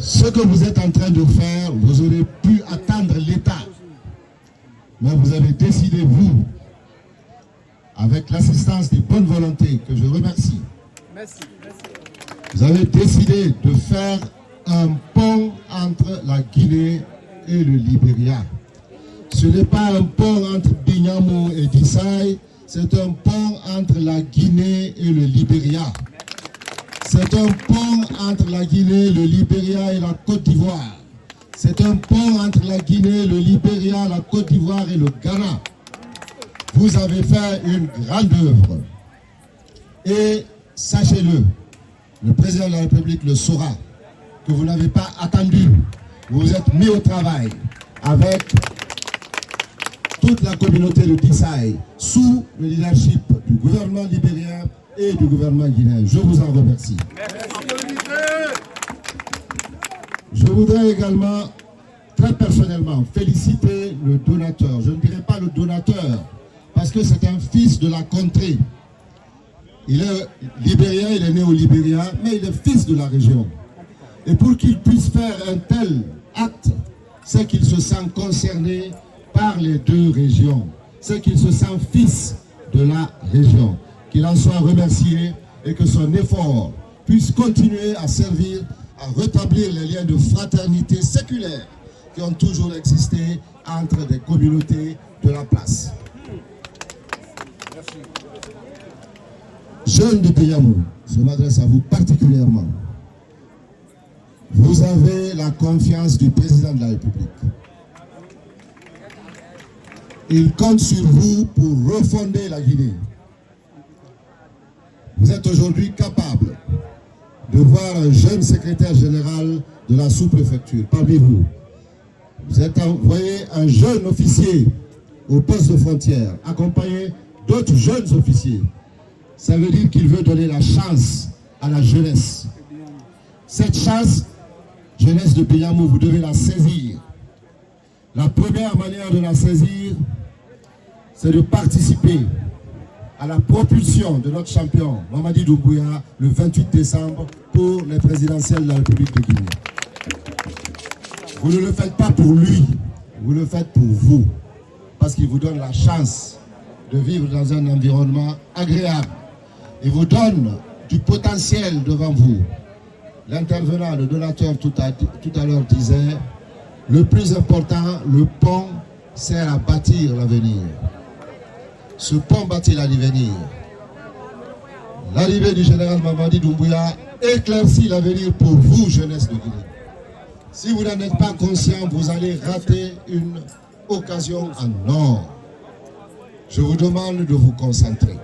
Ce que vous êtes en train de faire, vous aurez pu attendre l'État. Mais vous avez décidé, vous, avec l'assistance des bonnes volontés, que je remercie. Merci. Vous avez décidé de faire un pont entre la Guinée et le Libéria. Ce n'est pas un pont entre Bignamo et Dissay, c'est un pont entre la Guinée et le Libéria. C'est un pont entre la Guinée, le Libéria et la Côte d'Ivoire. C'est un pont entre la Guinée, le Libéria, la Côte d'Ivoire et le Ghana. Vous avez fait une grande œuvre. Et sachez-le, le président de la République le saura, que vous n'avez pas attendu. Vous vous êtes mis au travail avec toute la communauté de Dissay, sous le leadership du gouvernement libérien et du gouvernement guinéen. Je vous en remercie. Je voudrais également, très personnellement, féliciter le donateur. Je ne dirais pas le donateur, parce que c'est un fils de la contrée. Il est libérien, il est né au Libéria, mais il est fils de la région. Et pour qu'il puisse faire un tel acte, c'est qu'il se sent concerné par les deux régions. C'est qu'il se sent fils de la région. Qu'il en soit remercié et que son effort puisse continuer à servir à rétablir les liens de fraternité séculaire qui ont toujours existé entre des communautés de la place. Jeunes de Bignamo, je m'adresse à vous particulièrement. Vous avez la confiance du président de la République. Il compte sur vous pour refonder la Guinée. Vous êtes aujourd'hui capable de voir un jeune secrétaire général de la sous-préfecture parmi vous. Vous êtes envoyé un jeune officier au poste de frontière, accompagné d'autres jeunes officiers. Ça veut dire qu'il veut donner la chance à la jeunesse. Cette chance, jeunesse de Bignamo, vous devez la saisir. La première manière de la saisir, c'est de participer à la propulsion de notre champion, Mamadi Doumbouya, le 28 décembre, pour les présidentielles de la République de Guinée. Vous ne le faites pas pour lui, vous le faites pour vous, parce qu'il vous donne la chance de vivre dans un environnement agréable. Il vous donne du potentiel devant vous. L'intervenant, le donateur tout à l'heure disait, le plus important, le pont sert à bâtir l'avenir. Ce pont bâtit l'avenir. L'arrivée du général Mamadi Doumbouya éclaircit l'avenir pour vous, jeunesse de Guinée. Si vous n'en êtes pas conscient, vous allez rater une occasion en or. Je vous demande de vous concentrer,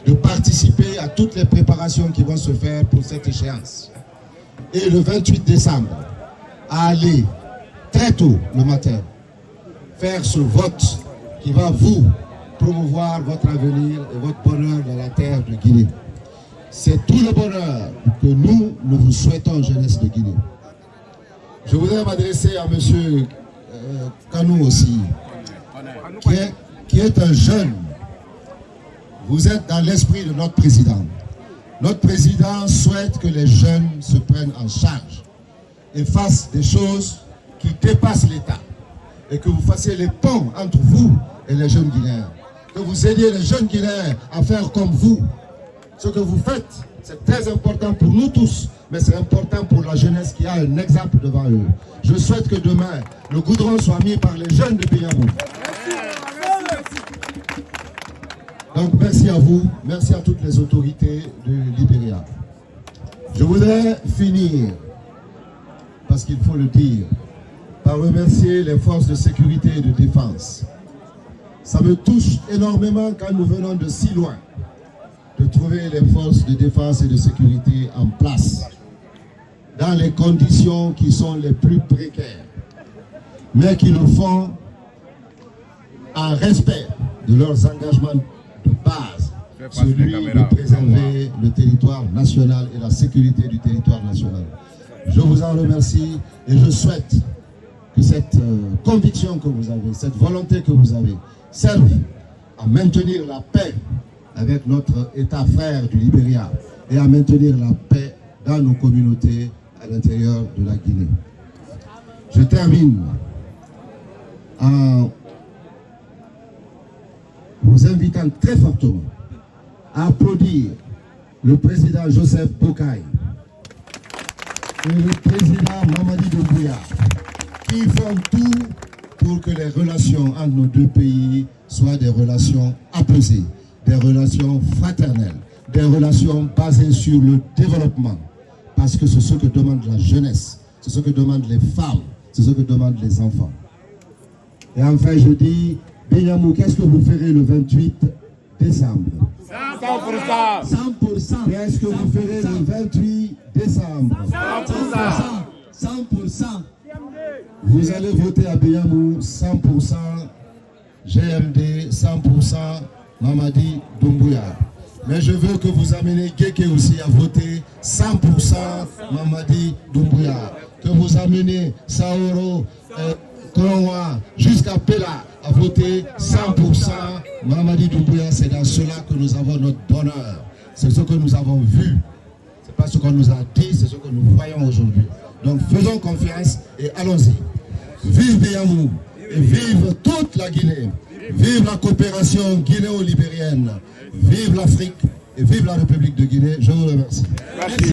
de participer à toutes les préparations qui vont se faire pour cette échéance. Et le 28 décembre, à aller très tôt le matin, faire ce vote qui va vous promouvoir votre avenir et votre bonheur dans la terre de Guinée. C'est tout le bonheur que nous vous souhaitons, jeunesse de Guinée. Je voudrais m'adresser à M. Kanou aussi, qui est un jeune. Vous êtes dans l'esprit de notre président. Notre président souhaite que les jeunes se prennent en charge et fassent des choses qui dépassent l'État. Et que vous fassiez les ponts entre vous et les jeunes Guinéens. Que vous aidiez les jeunes Guinéens à faire comme vous. Ce que vous faites, c'est très important pour nous tous, mais c'est important pour la jeunesse qui a un exemple devant eux. Je souhaite que demain, le goudron soit mis par les jeunes de Bignamo. Donc merci à vous, merci à toutes les autorités de Libéria. Je voudrais finir, parce qu'il faut le dire, par remercier les forces de sécurité et de défense. Ça me touche énormément quand nous venons de si loin de trouver les forces de défense et de sécurité en place dans les conditions qui sont les plus précaires, mais qui le font en respect de leurs engagements de base, celui de préserver le territoire national et la sécurité du territoire national. Je vous en remercie et je souhaite que cette conviction que vous avez, cette volonté que vous avez, serve à maintenir la paix avec notre État frère du Libéria et à maintenir la paix dans nos communautés l'intérieur de la Guinée. Je termine en vous invitant très fortement à applaudir le président Joseph Boakai et le président Mamadi Doumbouya, qui font tout pour que les relations entre nos deux pays soient des relations apaisées, des relations fraternelles, des relations basées sur le développement. Parce que c'est ce que demande la jeunesse, c'est ce que demandent les femmes, c'est ce que demandent les enfants. Et enfin, je dis, Benyamou, qu'est-ce que vous ferez le 28 décembre? 100%. 100%. Qu'est-ce que vous ferez le 28 décembre? 100%. 100%. Vous allez voter à Benyamou 100%, GMD 100%, Mamadi Doumbouya. Mais je veux que vous ameniez Geke aussi à voter 100% Mamadi Doumbouya. Que vous ameniez Saoro, Kronwa, jusqu'à Pela à voter 100% Mamadi Doumbouya. C'est dans cela que nous avons notre bonheur. C'est ce que nous avons vu. Ce n'est pas ce qu'on nous a dit, c'est ce que nous voyons aujourd'hui. Donc faisons confiance et allons-y. Vive Benyamou et vive toute la Guinée. Vive la coopération guinéo-libérienne. Vive l'Afrique et vive la République de Guinée. Je vous remercie. Merci.